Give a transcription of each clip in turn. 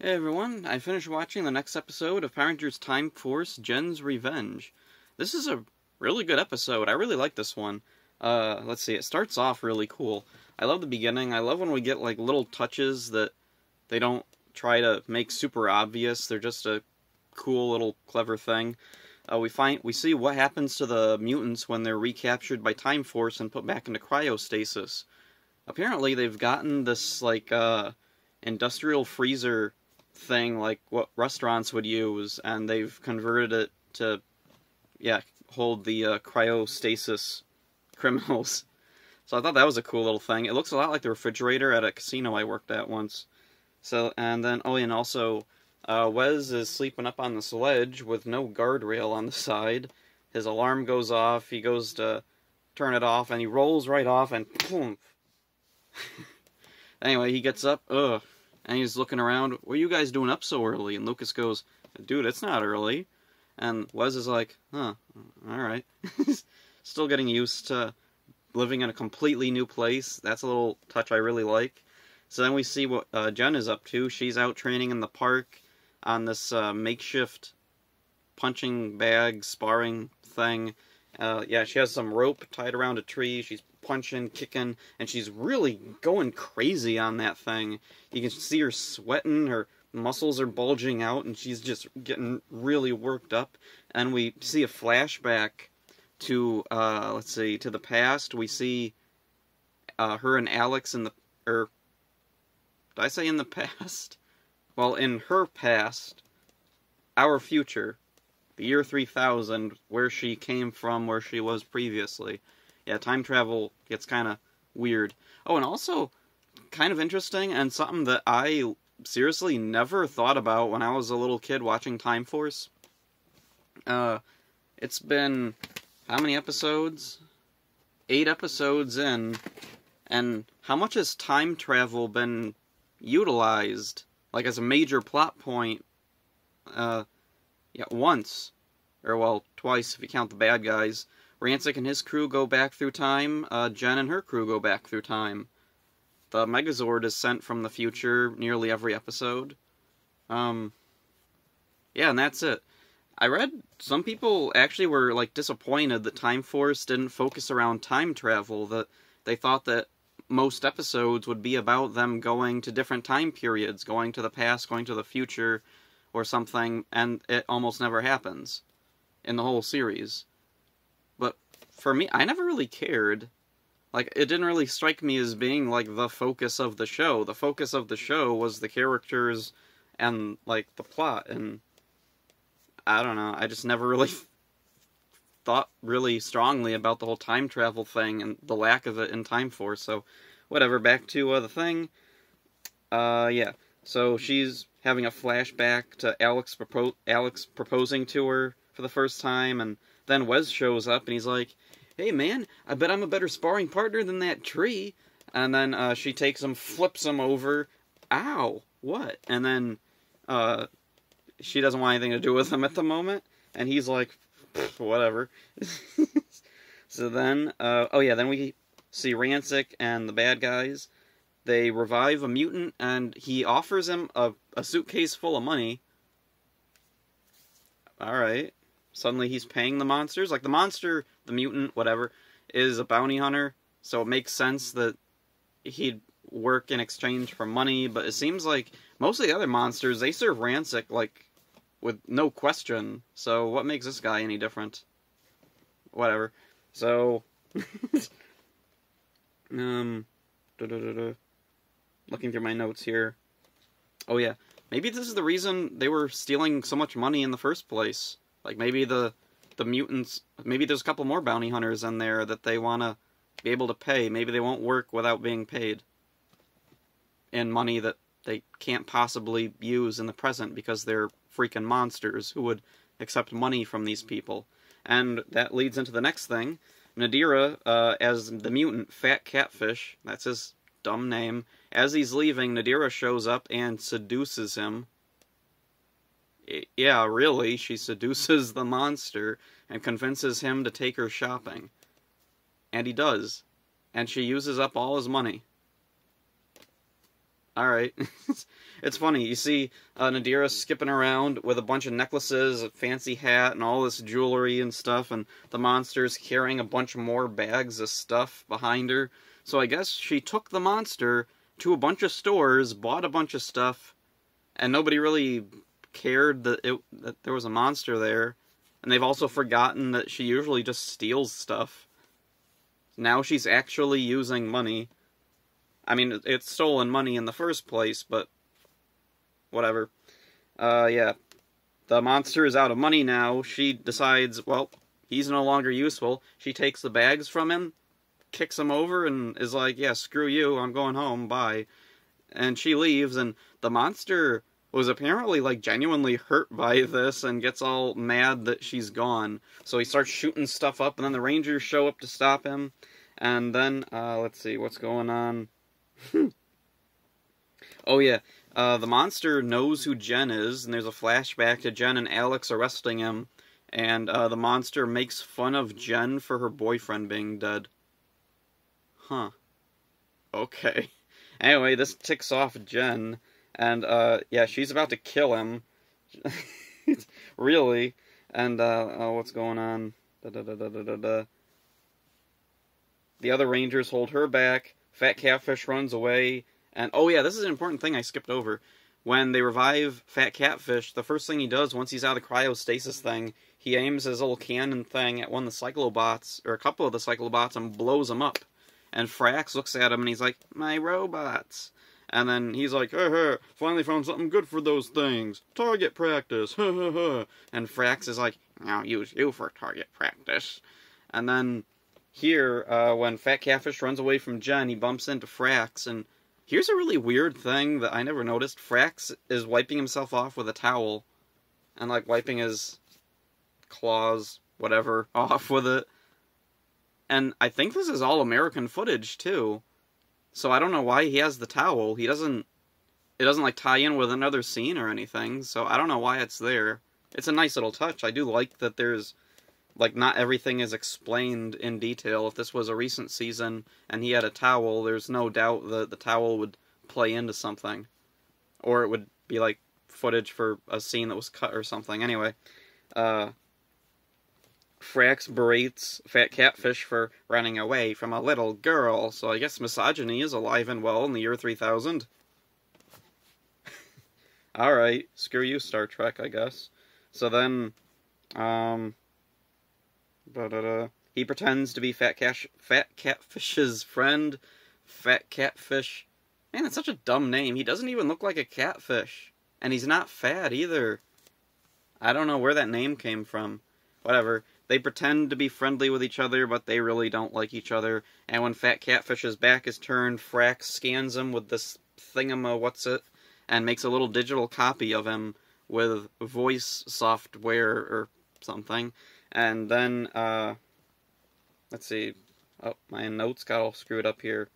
Hey everyone, I finished watching the next episode of Power Rangers Time Force Gen's Revenge. This is a really good episode. I really like this one. Let's see, it starts off really cool. I love the beginning. I love when we get like little touches that they don't try to make super obvious. They're just a cool little clever thing. We see what happens to the mutants when they're recaptured by Time Force and put back into cryostasis. Apparently they've gotten this industrial freezer thing like what restaurants would use, and they've converted it to hold the cryostasis criminals. So I thought that was a cool little thing. It looks a lot like the refrigerator at a casino I worked at once. So, and then also Wes is sleeping up on the sledge with no guardrail on the side. His alarm goes off, he goes to turn it off, and he rolls right off, and boom. Anyway, he gets up, and he's looking around. What are you guys doing up so early? And Lucas goes, dude, it's not early. And Wes is like, huh, alright. Still getting used to living in a completely new place. That's a little touch I really like. So then we see what Jen is up to. She's out training in the park on this makeshift punching bag sparring thing. She has some rope tied around a tree. She's punching, kicking, and she's really going crazy on that thing. You can see her sweating, her muscles are bulging out, and she's just getting really worked up. And we see a flashback to, to the past. We see her and Alex in the, did I say in the past? Well, in her past, our future, the year 3000, where she came from, where she was previously. Yeah, time travel gets kind of weird. Oh, and also, kind of interesting, and something that I seriously never thought about when I was a little kid watching Time Force. It's been, how many episodes? 8 episodes in, and how much has time travel been utilized, like as a major plot point? Once. Or, well, twice if you count the bad guys. Rancic and his crew go back through time. Jen and her crew go back through time. The Megazord is sent from the future nearly every episode. And that's it. I read some people actually were, disappointed that Time Force didn't focus around time travel, that they thought that most episodes would be about them going to different time periods, going to the past, going to the future, or something, and it almost never happens in the whole series. But for me, I never really cared. It didn't really strike me as being, the focus of the show. The focus of the show was the characters and, the plot, and I don't know, I just never really thought really strongly about the whole time travel thing and the lack of it in Time Force, so whatever, back to the thing. So she's having a flashback to Alex proposing to her for the first time, and then Wes shows up, and he's like, hey man, I bet I'm a better sparring partner than that tree. And then she takes him, flips him over. Ow, what? And then she doesn't want anything to do with him at the moment, and he's like, whatever. So then, then we see Rancic and the bad guys. They revive a mutant, and he offers him a suitcase full of money. Alright. Suddenly he's paying the monsters. The monster, the mutant, whatever, is a bounty hunter, so it makes sense that he'd work in exchange for money, but it seems like most of the other monsters, they serve Rancic, with no question, so what makes this guy any different? Whatever. So, looking through my notes here. Oh yeah, maybe this is the reason they were stealing so much money in the first place. Maybe the mutants, maybe there's a couple more bounty hunters in there that they want to be able to pay. Maybe they won't work without being paid in money that they can't possibly use in the present because they're freaking monsters who would accept money from these people. And that leads into the next thing. Nadira, as the mutant Fat Catfish, that's his dumb name, as he's leaving, Nadira shows up and seduces him. Yeah, really, she seduces the monster and convinces him to take her shopping. And he does. And she uses up all his money. Alright. It's funny, you see Nadira skipping around with a bunch of necklaces, a fancy hat, and all this jewelry and stuff, and the monster's carrying a bunch more bags of stuff behind her. So I guess she took the monster to a bunch of stores, bought a bunch of stuff, and nobody really cared that there was a monster there. And they've also forgotten that she usually just steals stuff. Now she's actually using money. I mean, it's stolen money in the first place, but whatever. Yeah. The monster is out of money now. She decides, well, he's no longer useful. She takes the bags from him, kicks him over, and is like, yeah, screw you, I'm going home, bye. And she leaves, and the monster was apparently, like, genuinely hurt by this and gets all mad that she's gone. So he starts shooting stuff up, and then the Rangers show up to stop him. And then, let's see, what's going on? Oh, yeah. The monster knows who Jen is, and there's a flashback to Jen and Alex arresting him. And the monster makes fun of Jen for her boyfriend being dead. Huh. Okay. Anyway, this ticks off Jen. And, yeah, she's about to kill him. Really. And, oh, what's going on? The other Rangers hold her back. Fat Catfish runs away. And, oh yeah, this is an important thing I skipped over. When they revive Fat Catfish, the first thing he does once he's out of the cryostasis thing, he aims his little cannon thing at one of the Cyclobots, or a couple of the Cyclobots, and blows them up. And Frax looks at him and he's like, my robots. And then he's like, hey, finally found something good for those things. Target practice, And Frax is like, I'll use you for target practice. And then here, when Fat Catfish runs away from Jen, he bumps into Frax. And here's a really weird thing that I never noticed. Frax is wiping himself off with a towel. And, like, wiping his claws, whatever, off with it. And I think this is all American footage, too. So I don't know why he has the towel. It doesn't, like, tie in with another scene or anything. So I don't know why it's there. It's a nice little touch. I do like that there's, like, not everything is explained in detail. If this was a recent season and he had a towel, there's no doubt that the towel would play into something. Or it would be, like, footage for a scene that was cut or something. Anyway, Frax berates Fat Catfish for running away from a little girl, so I guess misogyny is alive and well in the year 3000. Alright, screw you, Star Trek, I guess. So then, he pretends to be Fat Catfish's friend. Fat Catfish. Man, that's such a dumb name. He doesn't even look like a catfish. And he's not fat, either. I don't know where that name came from. Whatever. They pretend to be friendly with each other, but they really don't like each other. And when Fat Catfish's back is turned, Frax scans him with this thingama-what's-it, and makes a little digital copy of him with voice software or something. And then, let's see. Oh, my notes got all screwed up here.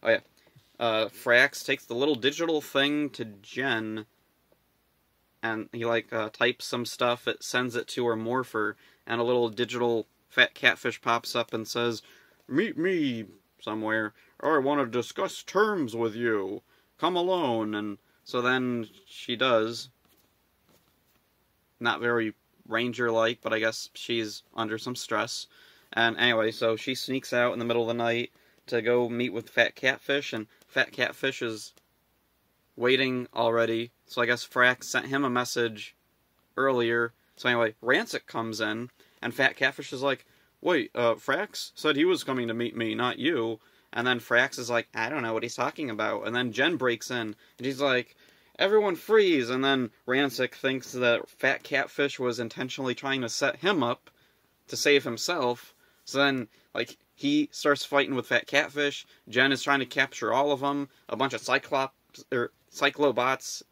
Oh, yeah. Frax takes the little digital thing to Jen, and he, like, types some stuff, it sends it to her morpher, and a little digital Fat Catfish pops up and says, meet me somewhere, or I want to discuss terms with you. Come alone. And so then she does. Not very Ranger-like, but I guess she's under some stress. And anyway, so she sneaks out in the middle of the night to go meet with Fat Catfish, and Fat Catfish is waiting already. So I guess Frax sent him a message earlier. So anyway, Rancid comes in, and Fat Catfish is like, wait, Frax said he was coming to meet me, not you. And then Frax is like, I don't know what he's talking about. And then Jen breaks in, and he's like, everyone freeze. And then Rancid thinks that Fat Catfish was intentionally trying to set him up to save himself. So then, like, he starts fighting with Fat Catfish. Jen is trying to capture all of them. A bunch of Cyclobots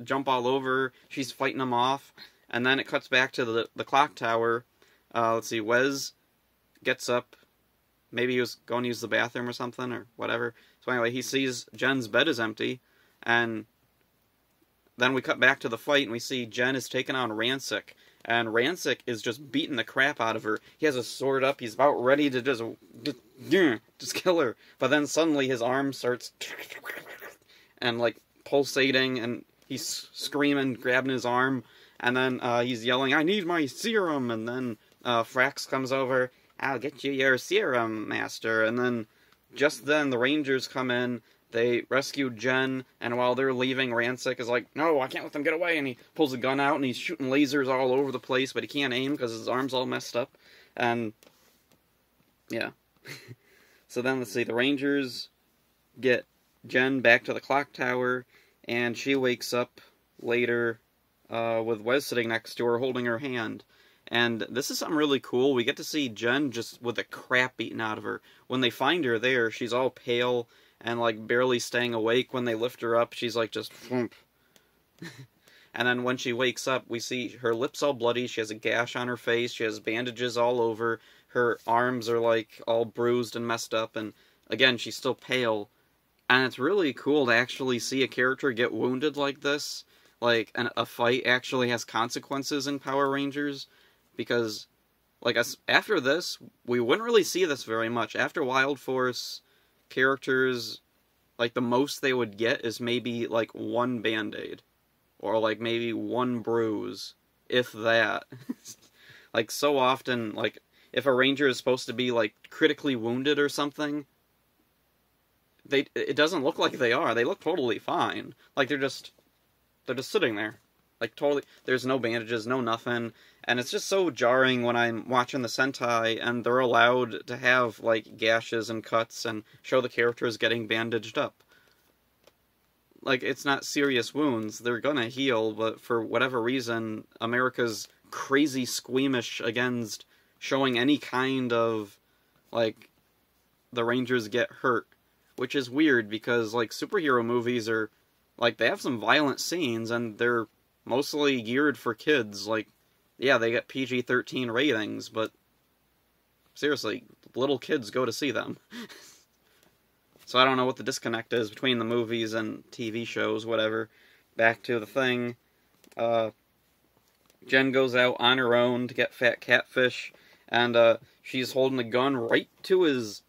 jump all over. She's fighting them off. And then it cuts back to the clock tower. Let's see, Wes gets up. Maybe he was going to use the bathroom or something, or whatever. So anyway, he sees Jen's bed is empty. And then we cut back to the fight, and we see Jen is taking on Rancid. And Rancid is just beating the crap out of her. He has a sword up. He's about ready to just kill her. But then suddenly his arm starts and, like, pulsating, and he's screaming, grabbing his arm, and then he's yelling, "I need my serum!" And then Frax comes over, "I'll get you your serum, master." And then, just then, the Rangers come in, they rescue Jen, and while they're leaving, Ransik is like, "No, I can't let them get away," and he pulls a gun out, and he's shooting lasers all over the place, but he can't aim because his arm's all messed up, and, yeah. So then, let's see, the Rangers get Jen back to the clock tower, and she wakes up later with Wes sitting next to her holding her hand. And this is something really cool. We get to see Jen just with the crap beaten out of her. When they find her there, she's all pale and like barely staying awake. When they lift her up, she's like just thump. And then when she wakes up, we see her lips all bloody. She has a gash on her face. She has bandages all over. Her arms are like all bruised and messed up. And again, she's still pale. And it's really cool to actually see a character get wounded like this. Like, a fight actually has consequences in Power Rangers. Because, like, after this, we wouldn't really see this very much. After Wild Force, characters, like, the most they would get is maybe, like, one Band-Aid. Or, like, maybe one bruise. If that. Like, so often, like, if a Ranger is supposed to be, like, critically wounded or something, it doesn't look like they are. They look totally fine. Like, they're just sitting there. Like, totally, there's no bandages, no nothing. And it's just so jarring when I'm watching the Sentai and they're allowed to have, like, gashes and cuts and show the characters getting bandaged up. Like, it's not serious wounds. They're gonna heal, but for whatever reason, America's crazy squeamish against showing any kind of, like, the Rangers get hurt. Which is weird, because, like, superhero movies are, like, they have some violent scenes, and they're mostly geared for kids. Like, yeah, they get PG-13 ratings, but seriously, little kids go to see them. So I don't know what the disconnect is between the movies and TV shows, whatever. Back to the thing. Jen goes out on her own to get Fat Catfish, and she's holding a gun right to his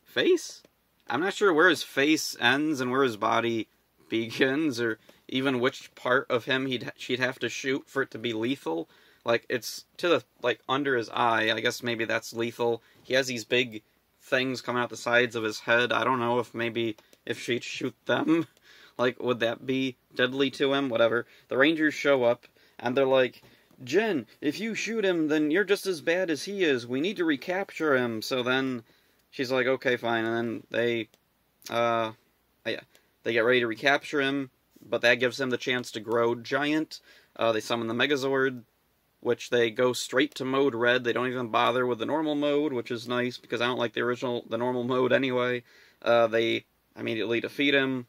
face? I'm not sure where his face ends and where his body begins, or even which part of him she'd have to shoot for it to be lethal. Like, it's to the, like, under his eye. I guess maybe that's lethal. He has these big things coming out the sides of his head. I don't know if she'd shoot them, like, would that be deadly to him? Whatever. The Rangers show up, and they're like, "Jen, if you shoot him, then you're just as bad as he is. We need to recapture him." So then she's like, "Okay, fine." And then they get ready to recapture him, but that gives him the chance to grow giant. They summon the Megazord, which they go straight to mode red. They don't even bother with the normal mode, which is nice, because I don't like the normal mode anyway. They immediately defeat him,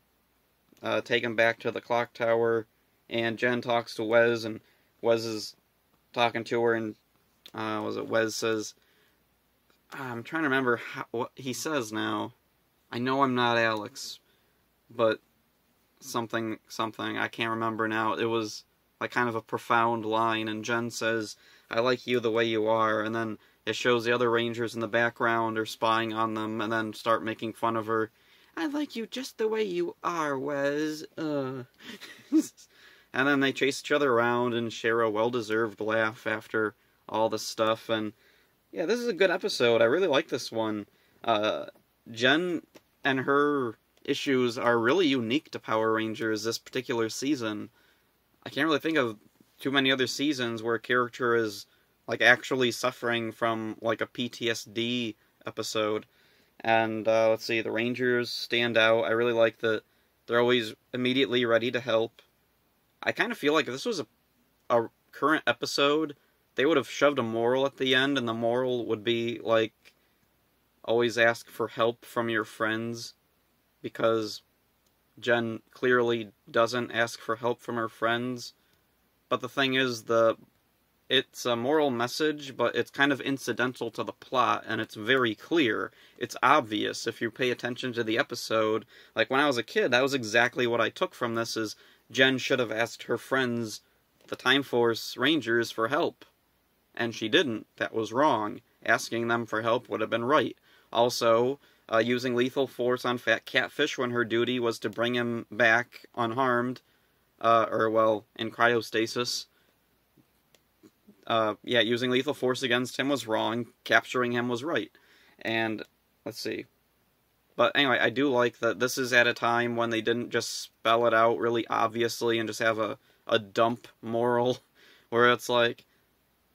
take him back to the clock tower, and Jen talks to Wes, and Wes is talking to her, and Wes says, I'm trying to remember what he says now. I know I'm not Alex, but something, I can't remember now. It was like kind of a profound line, and Jen says, "I like you the way you are," and then it shows the other Rangers in the background are spying on them, and then start making fun of her. "I like you just the way you are, Wes." And then they chase each other around and share a well-deserved laugh after all this stuff, and yeah, this is a good episode. I really like this one. Jen and her issues are really unique to Power Rangers this particular season. I can't really think of too many other seasons where a character is, like, actually suffering from, like, a PTSD episode. And, let's see, the Rangers stand out. I really like that they're always immediately ready to help. I kind of feel like if this was a current episode, they would have shoved a moral at the end, and the moral would be, like, always ask for help from your friends, because Jen clearly doesn't ask for help from her friends. But the thing is, it's a moral message, but it's kind of incidental to the plot, and it's very clear. It's obvious if you pay attention to the episode. Like, when I was a kid, that was exactly what I took from this, is Jen should have asked her friends, the Time Force Rangers, for help. And she didn't. That was wrong. Asking them for help would have been right. Also, using lethal force on Fat Catfish when her duty was to bring him back unharmed, in cryostasis. Yeah, using lethal force against him was wrong, capturing him was right. And, let's see. But anyway, I do like that this is at a time when they didn't just spell it out really obviously and just have a dump moral, where it's like,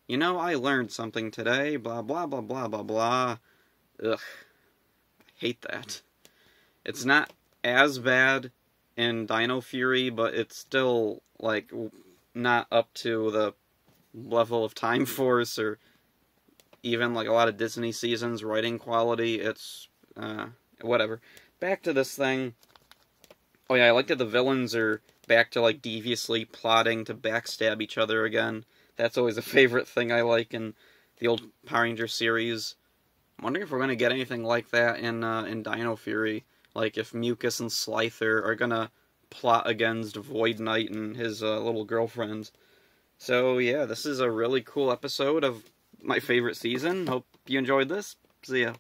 you know, I learned something today, blah, blah, blah, blah, blah, blah. Ugh. I hate that. It's not as bad in Dino Fury, but it's still, like, not up to the level of Time Force or even, like, a lot of Disney seasons writing quality. It's, whatever. Back to this thing. Oh yeah, I like that the villains are back to, like, deviously plotting to backstab each other again. That's always a favorite thing I like in the old Power Ranger series. I'm wondering if we're going to get anything like that in Dino Fury. Like, if Mucus and Slifer are going to plot against Void Knight and his little girlfriend. So, yeah, this is a really cool episode of my favorite season. Hope you enjoyed this. See ya.